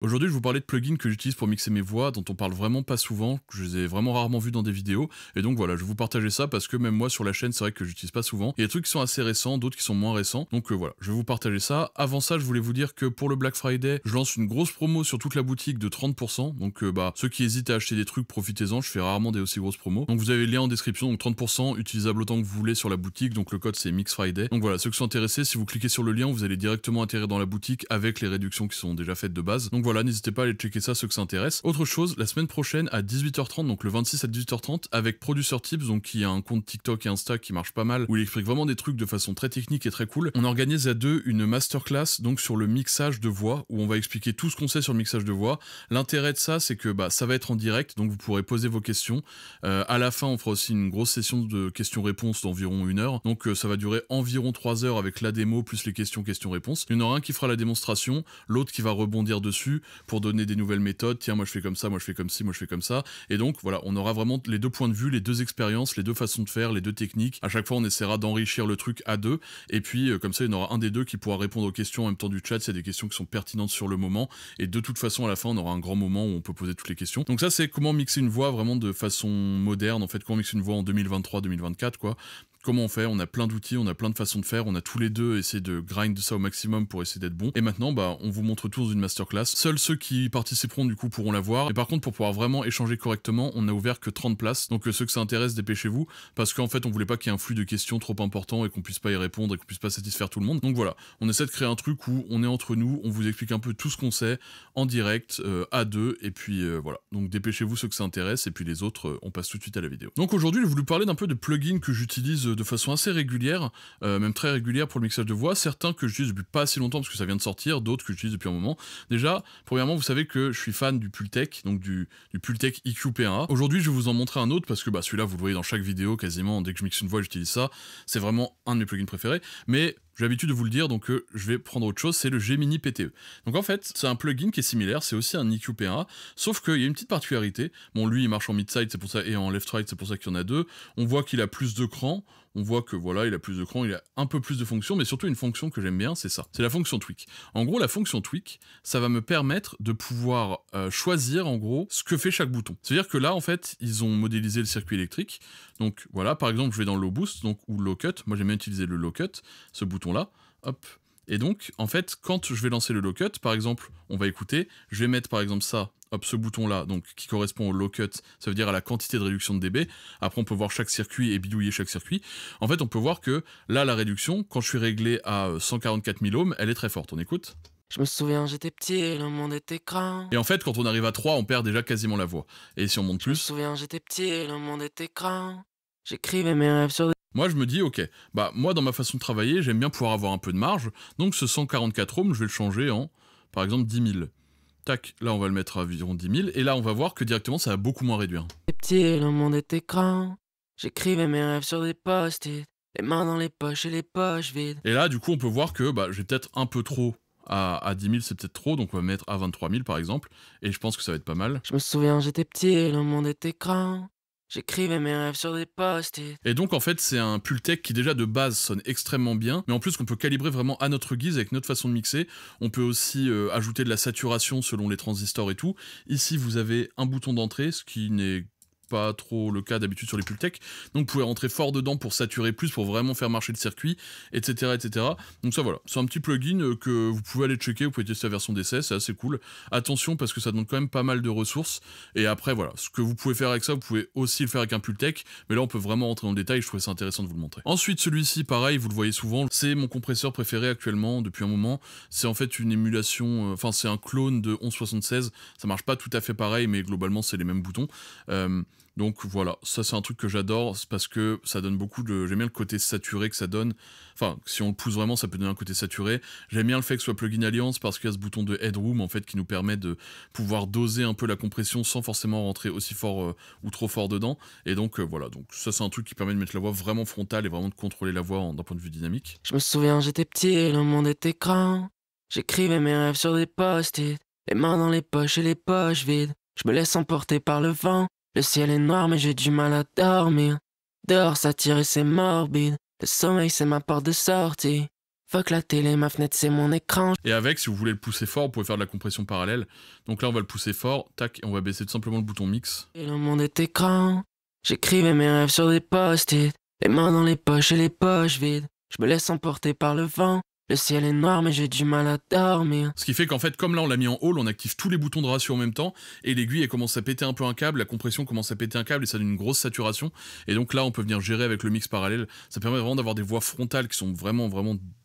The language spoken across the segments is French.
Aujourd'hui, je vous parlais de plugins que j'utilise pour mixer mes voix, dont on parle vraiment pas souvent, que je les ai vraiment rarement vus dans des vidéos. Et donc voilà, je vais vous partager ça parce que même moi sur la chaîne, c'est vrai que j'utilise pas souvent. Il y a des trucs qui sont assez récents, d'autres qui sont moins récents. Donc voilà, je vais vous partager ça. Avant ça, je voulais vous dire que pour le Black Friday, je lance une grosse promo sur toute la boutique de 30%. Donc ceux qui hésitent à acheter des trucs, profitez-en. Je fais rarement des aussi grosses promos. Donc vous avez le lien en description, donc 30% utilisable autant que vous voulez sur la boutique. Donc le code c'est Mix Friday. Donc voilà, ceux qui sont intéressés, si vous cliquez sur le lien, vous allez directement atterrir dans la boutique avec les réductions qui sont déjà faites de base. Donc voilà, n'hésitez pas à aller checker ça, ceux que ça intéresse. Autre chose, la semaine prochaine à 18h30, donc le 26 à 18h30, avec Producer Tips, donc qui a un compte TikTok et Insta qui marche pas mal, où il explique vraiment des trucs de façon très technique et très cool. On organise à deux une masterclass donc sur le mixage de voix, où on va expliquer tout ce qu'on sait sur le mixage de voix. L'intérêt de ça, c'est que ça va être en direct, donc vous pourrez poser vos questions. À la fin, on fera aussi une grosse session de questions-réponses d'environ 1 heure. Donc ça va durer environ 3 heures avec la démo plus les questions-réponses. Il y en aura un qui fera la démonstration, l'autre qui va rebondir dessus pour donner des nouvelles méthodes. Tiens, moi je fais comme ça, moi je fais comme ci, moi je fais comme ça. Et donc voilà, on aura vraiment les deux points de vue, les deux expériences, les deux façons de faire, les deux techniques. À chaque fois, on essaiera d'enrichir le truc à deux. Et puis comme ça, il y en aura un des deux qui pourra répondre aux questions en même temps du chat s'il y a des questions qui sont pertinentes sur le moment. Et de toute façon, à la fin, on aura un grand moment où on peut poser toutes les questions. Donc ça, c'est comment mixer une voix vraiment de façon moderne. En fait, comment mixer une voix en 2023-2024, quoi. Comment on fait? On a plein d'outils, on a plein de façons de faire, on a tous les deux essayé de grind ça au maximum pour essayer d'être bon. Et maintenant, on vous montre tous une masterclass. Seuls ceux qui participeront du coup pourront la voir. Et par contre, pour pouvoir vraiment échanger correctement, on a ouvert que 30 places. Donc ceux que ça intéresse, dépêchez-vous. Parce qu'en fait, on voulait pas qu'il y ait un flux de questions trop important et qu'on puisse pas y répondre et qu'on puisse pas satisfaire tout le monde. Donc voilà, on essaie de créer un truc où on est entre nous, on vous explique un peu tout ce qu'on sait en direct, à deux. Et puis voilà. Donc dépêchez-vous ceux que ça intéresse. Et puis les autres, on passe tout de suite à la vidéo. Donc aujourd'hui, je voulais parler d'un peu de plugins que j'utilise de façon assez régulière, même très régulière pour le mixage de voix. Certains que j'utilise depuis pas assez longtemps parce que ça vient de sortir, d'autres que j'utilise depuis un moment. Déjà, premièrement, vous savez que je suis fan du Pultec, donc du Pultec IQ P1A. Aujourd'hui, je vais vous en montrer un autre parce que celui-là, vous le voyez dans chaque vidéo quasiment. Dès que je mixe une voix, j'utilise ça. C'est vraiment un de mes plugins préférés. Mais j'ai l'habitude de vous le dire, donc je vais prendre autre chose, c'est le Gemini PTE. Donc en fait, c'est un plugin qui est similaire, c'est aussi un EQ P1A, sauf qu'il y a une petite particularité. Bon, lui, il marche en mid-side, c'est pour ça, et en left-right, c'est pour ça qu'il y en a deux. On voit qu'il a plus de cran, on voit que voilà, il a plus de cran, il a un peu plus de fonctions, mais surtout une fonction que j'aime bien, c'est ça. C'est la fonction tweak. En gros, la fonction tweak, ça va me permettre de pouvoir choisir, en gros, ce que fait chaque bouton. C'est-à-dire que là, en fait, ils ont modélisé le circuit électrique. Donc voilà, par exemple, je vais dans le low boost, donc, ou low cut. Moi, j'aime bien utiliser le low cut, ce bouton-là. Hop. Et donc, en fait, quand je vais lancer le low cut, par exemple, on va écouter, je vais mettre par exemple ça, hop, ce bouton-là, donc qui correspond au low cut, ça veut dire à la quantité de réduction de dB. Après, on peut voir chaque circuit et bidouiller chaque circuit. En fait, on peut voir que là, la réduction, quand je suis réglé à 144 000 ohms, elle est très forte. On écoute. Je me souviens, j'étais petit, le monde était grand. Et en fait, quand on arrive à 3, on perd déjà quasiment la voix. Et si on monte Je me plus, souviens, j'étais petit, le monde était grand. J'écrivais mes rêves sur des... moi je me dis, ok, moi dans ma façon de travailler, j'aime bien pouvoir avoir un peu de marge. Donc ce 144 ohms, je vais le changer en, par exemple, 10 000. Tac, là on va le mettre à environ 10 000, et là on va voir que directement ça va beaucoup moins réduire. petits, le monde était grand. J'écrivais mes rêves sur des post-it. Les mains dans les poches et les poches vides. Et là du coup on peut voir que j'ai peut-être un peu trop, à 10 000 c'est peut-être trop, donc on va mettre à 23 000 par exemple, et je pense que ça va être pas mal. Je me souviens, j'étais petit, le monde était grand. J'écrivais mes rêves sur des post-it. Et donc en fait c'est un Pultec qui déjà de base sonne extrêmement bien, mais en plus qu'on peut calibrer vraiment à notre guise avec notre façon de mixer. On peut aussi ajouter de la saturation selon les transistors et tout. Ici vous avez un bouton d'entrée, ce qui n'est pas trop le cas d'habitude sur les Pultec, donc vous pouvez rentrer fort dedans pour saturer plus, pour vraiment faire marcher le circuit, etc. etc. Donc ça voilà, c'est un petit plugin que vous pouvez aller checker, vous pouvez tester la version d'essai, c'est assez cool. Attention parce que ça demande quand même pas mal de ressources, et après voilà, ce que vous pouvez faire avec ça, vous pouvez aussi le faire avec un Pultec, mais là on peut vraiment rentrer dans le détail, je trouvais ça intéressant de vous le montrer. Ensuite celui-ci, pareil, vous le voyez souvent, c'est mon compresseur préféré actuellement depuis un moment, c'est en fait une émulation, enfin c'est un clone de 1176, ça marche pas tout à fait pareil, mais globalement c'est les mêmes boutons. Donc voilà, ça c'est un truc que j'adore, parce que ça donne beaucoup de... J'aime bien le côté saturé que ça donne, enfin si on le pousse vraiment ça peut donner un côté saturé. J'aime bien le fait que ce soit plugin Alliance parce qu'il y a ce bouton de Headroom en fait qui nous permet de pouvoir doser un peu la compression sans forcément rentrer aussi fort ou trop fort dedans. Et donc voilà, donc ça c'est un truc qui permet de mettre la voix vraiment frontale et vraiment de contrôler la voix d'un point de vue dynamique. Je me souviens, j'étais petit, le monde était grand. J'écrivais mes rêves sur des post-it. Les mains dans les poches et les poches vides. Je me laisse emporter par le vent. Le ciel est noir mais j'ai du mal à dormir. Dehors ça tire et c'est morbide. Le sommeil c'est ma porte de sortie. Fuck la télé, ma fenêtre c'est mon écran. Et avec, si vous voulez le pousser fort, vous pouvez faire de la compression parallèle. Donc là, on va le pousser fort, tac, et on va baisser tout simplement le bouton mix. Et le monde est écran. J'écrivais mes rêves sur des post-it. Les mains dans les poches et les poches vides. Je me laisse emporter par le vent. Le ciel est noir mais j'ai du mal à dormir. Ce qui fait qu'en fait, comme là on l'a mis en haul, on active tous les boutons de ratio en même temps, et l'aiguille elle commence à péter un peu un câble, la compression commence à péter un câble, et ça donne une grosse saturation. Et donc là on peut venir gérer avec le mix parallèle, ça permet vraiment d'avoir des voix frontales qui sont vraiment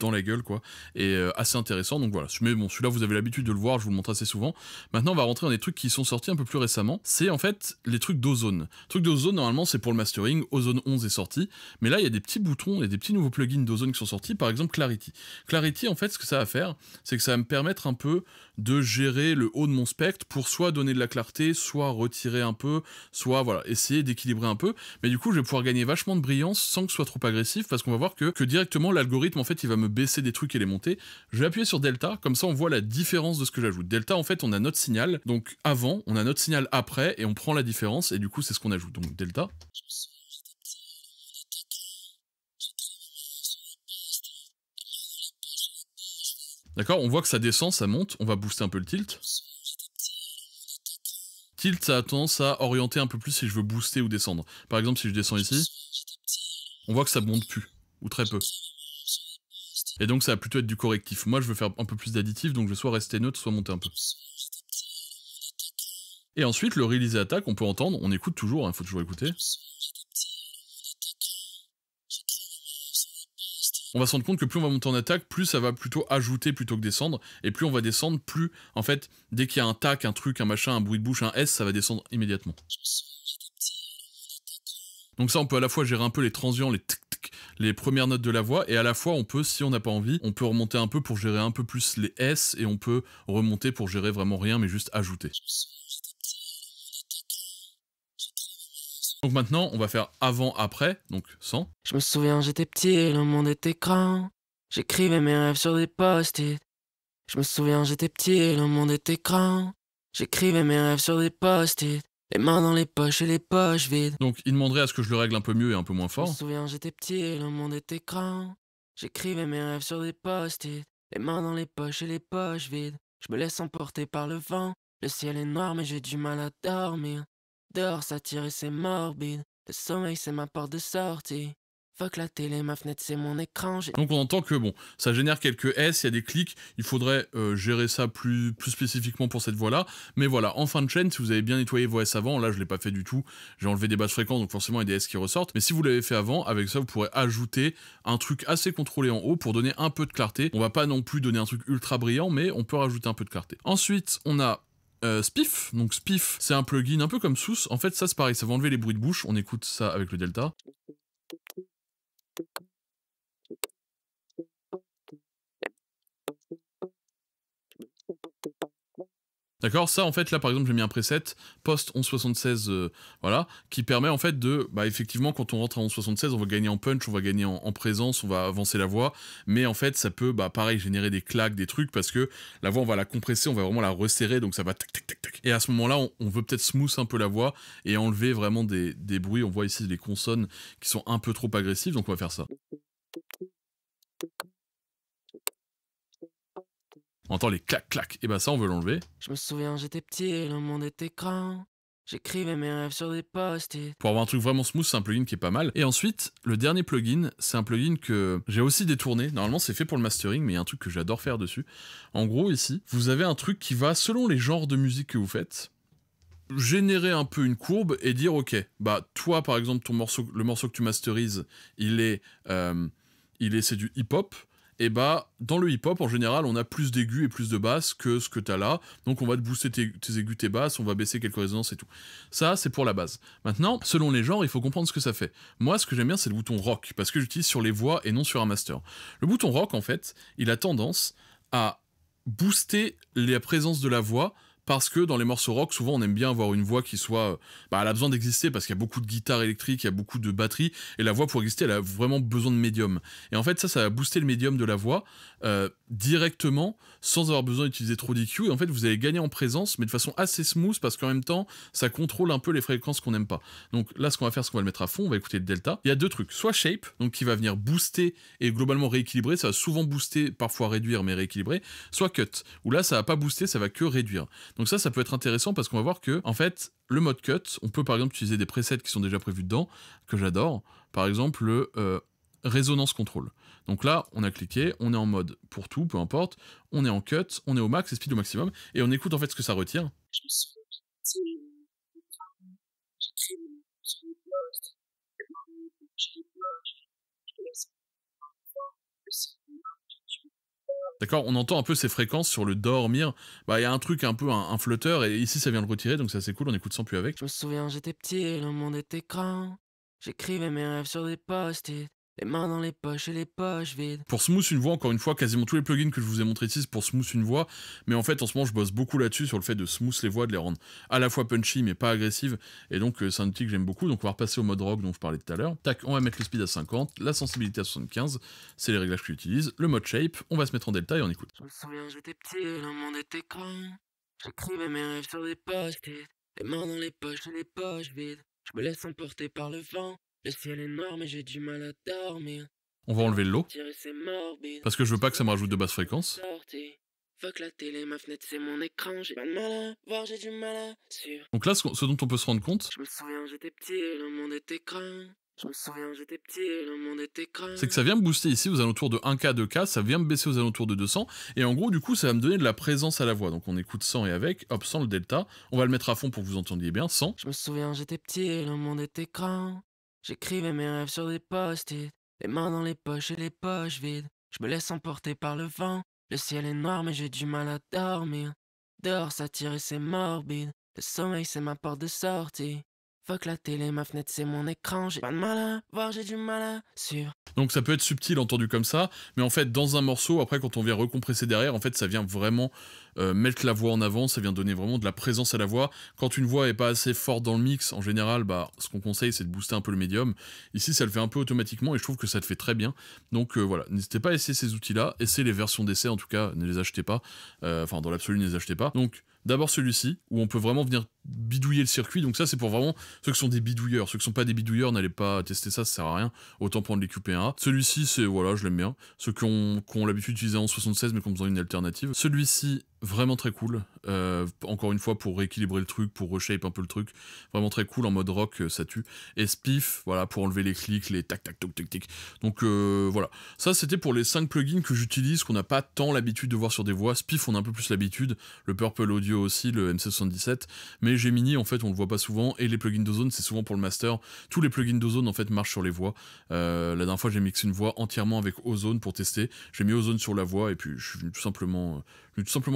dans la gueule quoi, et assez intéressant. Donc voilà, mais bon, celui-là vous avez l'habitude de le voir, je vous le montre assez souvent. Maintenant on va rentrer dans des trucs qui sont sortis un peu plus récemment, c'est en fait les trucs d'Ozone. Trucs d'Ozone normalement c'est pour le mastering, Ozone 11 est sorti, mais là il y a des petits boutons et des petits nouveaux plugins d'Ozone qui sont sortis, par exemple Clarity. Clarity en fait ce que ça va faire, c'est que ça va me permettre un peu de gérer le haut de mon spectre pour soit donner de la clarté, soit retirer un peu, soit voilà, essayer d'équilibrer un peu. Mais du coup, je vais pouvoir gagner vachement de brillance sans que ce soit trop agressif, parce qu'on va voir que directement l'algorithme en fait, il va me baisser des trucs et les monter. Je vais appuyer sur Delta, comme ça on voit la différence de ce que j'ajoute. Delta en fait, on a notre signal, donc avant, on a notre signal après, et on prend la différence, et du coup c'est ce qu'on ajoute. Donc Delta. D'accord, on voit que ça descend, ça monte, on va booster un peu le tilt. Tilt, ça a tendance à orienter un peu plus si je veux booster ou descendre. Par exemple, si je descends ici, on voit que ça monte plus, ou très peu. Et donc ça va plutôt être du correctif. Moi, je veux faire un peu plus d'additif, donc je vais soit rester neutre, soit monter un peu. Et ensuite, le release et attaque, on peut entendre, on écoute toujours, il faut toujours écouter. On va se rendre compte que plus on va monter en attaque, plus ça va plutôt ajouter plutôt que descendre, et plus on va descendre, plus, en fait, dès qu'il y a un tac, un truc, un machin, un bruit de bouche, un S, ça va descendre immédiatement. Donc ça, on peut à la fois gérer un peu les transients, les tic-tic, les premières notes de la voix, et à la fois, on peut, si on n'a pas envie, on peut remonter un peu pour gérer un peu plus les S, et on peut remonter pour gérer vraiment rien, mais juste ajouter. Donc maintenant, on va faire avant-après, donc sans. Je me souviens, j'étais petit et le monde était grand. J'écrivais mes rêves sur des post-it. Je me souviens, j'étais petit et le monde était grand. J'écrivais mes rêves sur des post-it. Les mains dans les poches et les poches vides. Donc il demanderait à ce que je le règle un peu mieux et un peu moins Je me fort. souviens, j'étais petit et le monde était grand. J'écrivais mes rêves sur des post-it. Les mains dans les poches et les poches vides. Je me laisse emporter par le vent. Le ciel est noir mais j'ai du mal à dormir. Dehors ça tire et c'est morbide. Le sommeil c'est ma porte de sortie. Fuck la télé, ma fenêtre c'est mon écran. Donc on entend que bon, ça génère quelques S, il y a des clics, il faudrait gérer ça plus spécifiquement pour cette voix-là. Mais voilà, en fin de chaîne, si vous avez bien nettoyé vos S avant, là je l'ai pas fait du tout, j'ai enlevé des basses fréquences, donc forcément il y a des S qui ressortent. Mais si vous l'avez fait avant, avec ça vous pourrez ajouter un truc assez contrôlé en haut pour donner un peu de clarté. On va pas non plus donner un truc ultra brillant, mais on peut rajouter un peu de clarté. Ensuite, on a Spiff, donc Spiff, c'est un plugin un peu comme Sous. En fait, ça c'est pareil, ça va enlever les bruits de bouche. On écoute ça avec le Delta. D'accord, ça en fait là par exemple j'ai mis un preset post 1176 voilà, qui permet en fait de, bah effectivement quand on rentre à 1176 on va gagner en punch, on va gagner en présence, on va avancer la voix, mais en fait ça peut bah pareil générer des claques, des trucs parce que la voix on va la compresser, on va vraiment la resserrer donc ça va tac tac tac tac. Et à ce moment là on veut peut-être smooth un peu la voix et enlever vraiment des bruits, on voit ici les consonnes qui sont un peu trop agressives donc on va faire ça. On entend les clac-clac, et bah ça on veut l'enlever. Je me souviens, j'étais petit et le monde était grand. J'écrivais mes rêves sur des post-it. Pour avoir un truc vraiment smooth, c'est un plugin qui est pas mal. Et ensuite, le dernier plugin, c'est un plugin que j'ai aussi détourné. Normalement, c'est fait pour le mastering, mais il y a un truc que j'adore faire dessus. En gros, ici, vous avez un truc qui va, selon les genres de musique que vous faites, générer un peu une courbe et dire, ok, bah toi, par exemple, ton morceau, le morceau que tu masterises, c'est du hip-hop. Et bah, dans le hip-hop, en général, on a plus d'aigus et plus de basses que ce que t'as là. Donc on va te booster tes aigus, tes basses, on va baisser quelques résonances et tout. Ça, c'est pour la base. Maintenant, selon les genres, il faut comprendre ce que ça fait. Moi, ce que j'aime bien, c'est le bouton rock, parce que j'utilise sur les voix et non sur un master. Le bouton rock, en fait, il a tendance à booster la présence de la voix parce que dans les morceaux rock, souvent on aime bien avoir une voix qui soit, elle a besoin d'exister parce qu'il y a beaucoup de guitares électriques, il y a beaucoup de batterie, et la voix pour exister, elle a vraiment besoin de médium. Et en fait, ça va booster le médium de la voix directement, sans avoir besoin d'utiliser trop d'EQ, et en fait, vous allez gagner en présence, mais de façon assez smooth, parce qu'en même temps, ça contrôle un peu les fréquences qu'on n'aime pas. Donc là, ce qu'on va faire, c'est qu'on va le mettre à fond, on va écouter le delta. Il y a deux trucs, soit shape, donc qui va venir booster et globalement rééquilibrer, ça va souvent booster, parfois réduire, mais rééquilibrer, soit cut, où là, ça va pas booster, ça va que réduire. Donc ça peut être intéressant parce qu'on va voir que, en fait, le mode cut, on peut par exemple utiliser des presets qui sont déjà prévus dedans, que j'adore. Par exemple, le résonance contrôle. Donc là, on a cliqué, on est en mode pour tout, peu importe, on est en cut, on est au max et speed au maximum, et on écoute en fait ce que ça retire. Je me souviens, j'écris sur les posts, d'accord, on entend un peu ces fréquences sur le dormir. Il y a un truc un peu, un flotteur, et ici ça vient le retirer, donc c'est assez cool, on écoute sans plus avec. Je me souviens, j'étais petit et le monde était grand. J'écrivais mes rêves sur des post-it, les mains dans les poches et les poches vides. Pour smooth une voix, encore une fois, quasiment tous les plugins que je vous ai montré ici, c'est pour smooth une voix, mais en fait, en ce moment, je bosse beaucoup là-dessus, sur le fait de smooth les voix, de les rendre à la fois punchy, mais pas agressives, et donc c'est un outil que j'aime beaucoup, donc on va repasser au mode rock dont je parlais tout à l'heure. Tac, on va mettre le speed à 50, la sensibilité à 75, c'est les réglages que j'utilise, le mode shape, on va se mettre en delta et on écoute. Je me souviens, j'étais petit et le monde était grand. J'écrivais mes rêves sur des post-it, les mains dans les poches et les poches vides. Je me laisse emporter par le vent, le ciel est noir mais j'ai du mal à dormir. On va enlever le low, parce que je veux pas que ça me rajoute de basse fréquence. Fuck la télé, ma fenêtre c'est mon écran, j'ai pas de mal à voir, j'ai du mal à suivre. Donc là, ce dont on peut se rendre compte, je me souviens, j'étais petit et le monde était grand. Je me souviens, j'étais petit et le monde était grand. C'est que ça vient me booster ici aux alentours de 1K, 2K, ça vient me baisser aux alentours de 200, et en gros, du coup, ça va me donner de la présence à la voix. Donc on écoute 100 et avec, hop, 100 le delta, on va le mettre à fond pour que vous entendiez bien, 100. Je me souviens, j'étais petit et le monde était grand. J'écrivais mes rêves sur des post-it, les mains dans les poches et les poches vides. Je me laisse emporter par le vent, le ciel est noir mais j'ai du mal à dormir. Dehors ça tire et c'est morbide, le sommeil c'est ma porte de sortie. Fuck la télé, ma fenêtre c'est mon écran, j'ai pas de mal à voir, j'ai du mal à suivre. Donc ça peut être subtil entendu comme ça, mais en fait dans un morceau, après quand on vient recompresser derrière, en fait ça vient vraiment mettre la voix en avant, ça vient donner vraiment de la présence à la voix. Quand une voix est pas assez forte dans le mix, en général, ce qu'on conseille c'est de booster un peu le médium. Ici ça le fait un peu automatiquement et je trouve que ça le fait très bien. Donc voilà, n'hésitez pas à essayer ces outils-là, essayez les versions d'essai en tout cas, ne les achetez pas, enfin dans l'absolu ne les achetez pas. Donc d'abord celui-ci, où on peut vraiment venir bidouiller le circuit, donc ça c'est pour vraiment ceux qui sont des bidouilleurs, ceux qui sont pas des bidouilleurs, n'allez pas tester ça, ça sert à rien, autant prendre les QP1A. Celui-ci c'est, voilà, je l'aime bien, ceux qui ont l'habitude d'utiliser en 76 mais qui ont besoin d'une alternative. Celui-ci, vraiment très cool, encore une fois pour rééquilibrer le truc, pour reshape un peu le truc, vraiment très cool, en mode rock, ça tue. Et Spiff, voilà, pour enlever les clics, les tac tac toc tic tic. Donc voilà, ça c'était pour les 5 plugins que j'utilise, qu'on n'a pas tant l'habitude de voir sur des voix. Spiff on a un peu plus l'habitude, le Purple Audio aussi, le MC77, mais Gemini en fait on le voit pas souvent, et les plugins d'Ozone c'est souvent pour le master. Tous les plugins d'Ozone en fait marchent sur les voix. La dernière fois j'ai mixé une voix entièrement avec Ozone pour tester, j'ai mis Ozone sur la voix et puis je suis venu tout simplement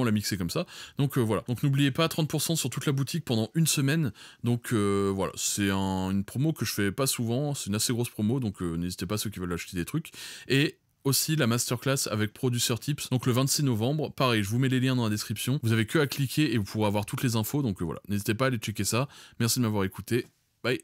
la mixer comme ça. Donc voilà, donc n'oubliez pas 30% sur toute la boutique pendant une semaine. Donc voilà, c'est une promo que je fais pas souvent, c'est une assez grosse promo, donc n'hésitez pas ceux qui veulent acheter des trucs. Et aussi la masterclass avec Producer Tips, donc le 26 novembre, pareil, je vous mets les liens dans la description, vous avez que à cliquer et vous pourrez avoir toutes les infos, donc voilà, n'hésitez pas à aller checker ça. Merci de m'avoir écouté, bye.